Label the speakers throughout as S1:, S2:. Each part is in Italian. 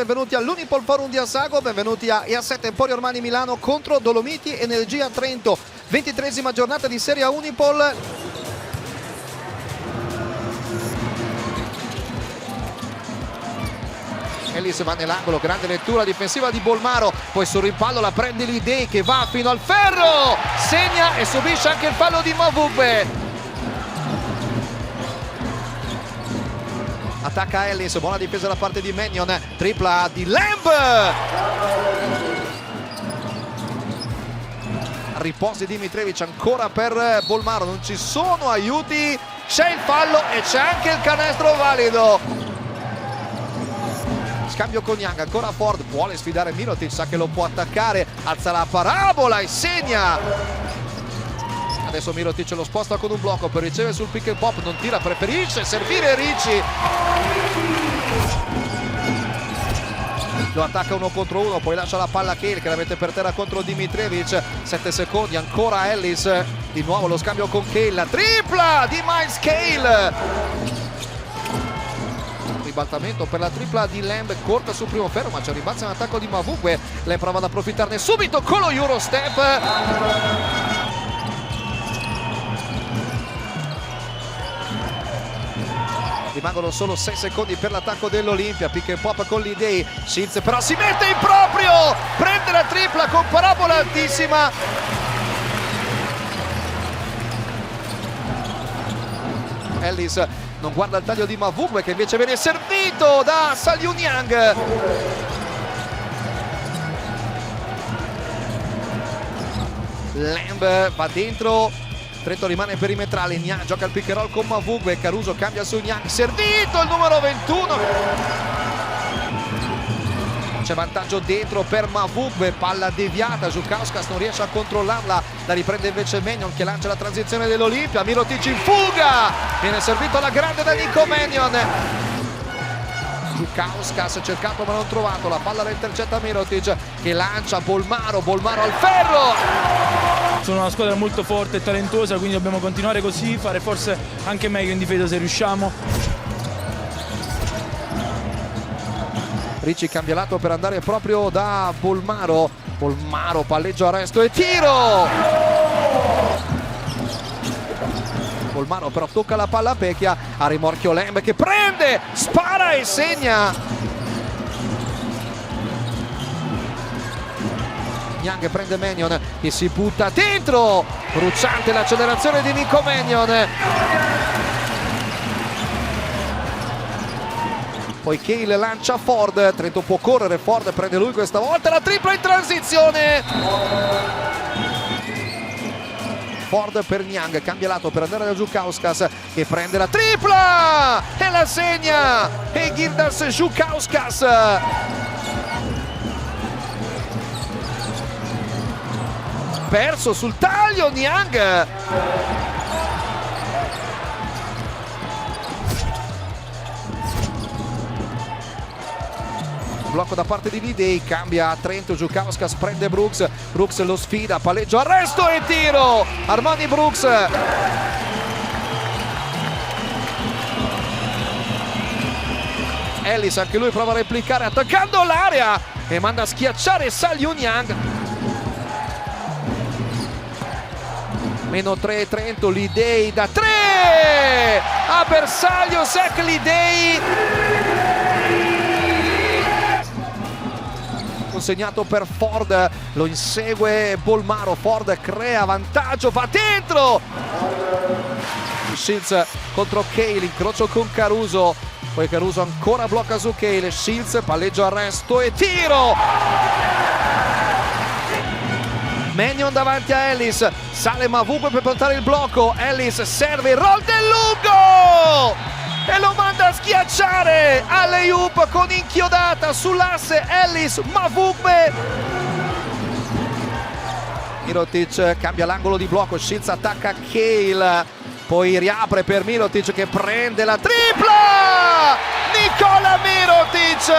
S1: benvenuti all'Unipol Forum di Assago, benvenuti a EA7 Emporio Armani Milano contro Dolomiti Energia Trento, 23esima giornata di Serie A Unipol. Ellis va nell'angolo, grande lettura difensiva di Bolmaro, poi sul rimpallo la prende Lidei che va fino al ferro, segna e subisce anche il fallo di Mavugbe. Attacca Ellis, buona difesa da parte di Mannion, tripla di Lamb. Riposi Dimitrievich ancora per Bolmaro, non ci sono aiuti, c'è il fallo e c'è anche il canestro valido. Scambio con Young, ancora Ford, vuole sfidare Mirotic, sa che lo può attaccare, alza la parabola e segna. Adesso Mirotic lo sposta con un blocco per ricevere sul pick and pop, non tira, preferisce servire Ricci. Lo attacca 1 contro 1, poi lascia la palla a Cale che la mette per terra contro Dimitrievich. 7 secondi, ancora Ellis, di nuovo lo scambio con Cale, la tripla di Miles Cale. Ribaltamento per la tripla di Lamb, corta sul primo ferro ma c'è ribalza in attacco di Mavugbe. Lamb prova ad approfittarne subito con lo Eurostep. Rimangono solo 6 secondi per l'attacco dell'Olimpia, pick and pop con Lidei, Shields però si mette in proprio, prende la tripla con parabola altissima. Ellis non guarda il taglio di Mavugbe che invece viene servito da Salyun Yang. Lamb va dentro, Trento rimane perimetrale, Niang gioca il pick and roll con Mavugbe, Caruso cambia su Niang, servito il numero 21. C'è vantaggio dentro per Mavugbe, palla deviata, Žukauskas non riesce a controllarla, la riprende invece Mannion che lancia la transizione dell'Olimpia, Mirotic in fuga, viene servito alla grande da Nico Mannion. Žukauskas cercato ma non trovato, la palla la intercetta Mirotic che lancia Bolmaro, Bolmaro al ferro.
S2: Sono una squadra molto forte e talentuosa, quindi dobbiamo continuare così, fare forse anche meglio in difesa se riusciamo.
S1: Ricci cambia lato per andare proprio da Bolmaro, Bolmaro palleggio, arresto e tiro. Bolmaro però tocca la palla a Pecchia, a rimorchio Lamb che prende, spara e segna. Niang prende Mannion che si butta dentro, bruciante l'accelerazione di Nico Mannion. Poi Cale lancia Ford, Trento può correre, Ford prende lui questa volta, la tripla in transizione. Ford per Niang, cambia lato per andare da Žukauskas che prende la tripla e la segna. Egirdas Žukauskas. Perso sul taglio Niang. Blocco da parte di Lidei, cambia a Trento, Žukauskas prende Brooks, Brooks lo sfida, palleggio, arresto e tiro. Armani Brooks. Ellis anche lui prova a replicare attaccando l'area e manda a schiacciare Salyun Yang. -3 Trento, Lidei da 3 a bersaglio, Zach Lidei consegnato per Ford, lo insegue Bolmaro, Ford crea vantaggio, va dentro. Shields contro Cale, incrocio con Caruso, poi Caruso ancora blocca su Cale, Shields palleggio, arresto e tiro. Mannion davanti a Ellis, sale Mavugbe per portare il blocco, Ellis serve, roll del lungo e lo manda a schiacciare. Alley-oop con inchiodata sull'asse, Ellis, Mavugbe. Mirotic cambia l'angolo di blocco, Shields attacca Cale, poi riapre per Mirotic che prende la tripla. Nikola Mirotic.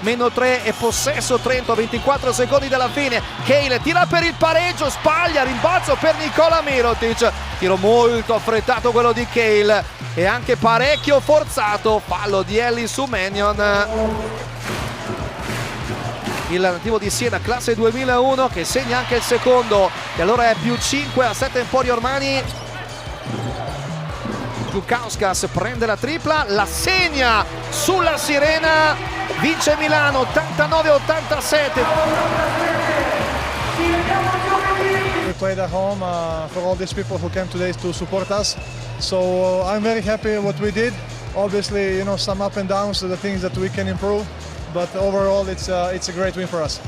S1: -3 e possesso Trento, 24 secondi dalla fine. Keil tira per il pareggio, sbaglia, rimbalzo per Nikola Mirotic, tiro molto affrettato quello di Keil e anche parecchio forzato, fallo di Ellis su Mannion. Il nativo di Siena, classe 2001, che segna anche il secondo e allora è +5 a 7 Emporio Armani. Lukauskas prende la tripla, la segna sulla sirena, vince Milano 89-87.
S3: We played at home for all these people who came today to support us. So I'm very happy what we did. Obviously, you know, some up and downs, the things that we can improve. But overall, it's a great win for us.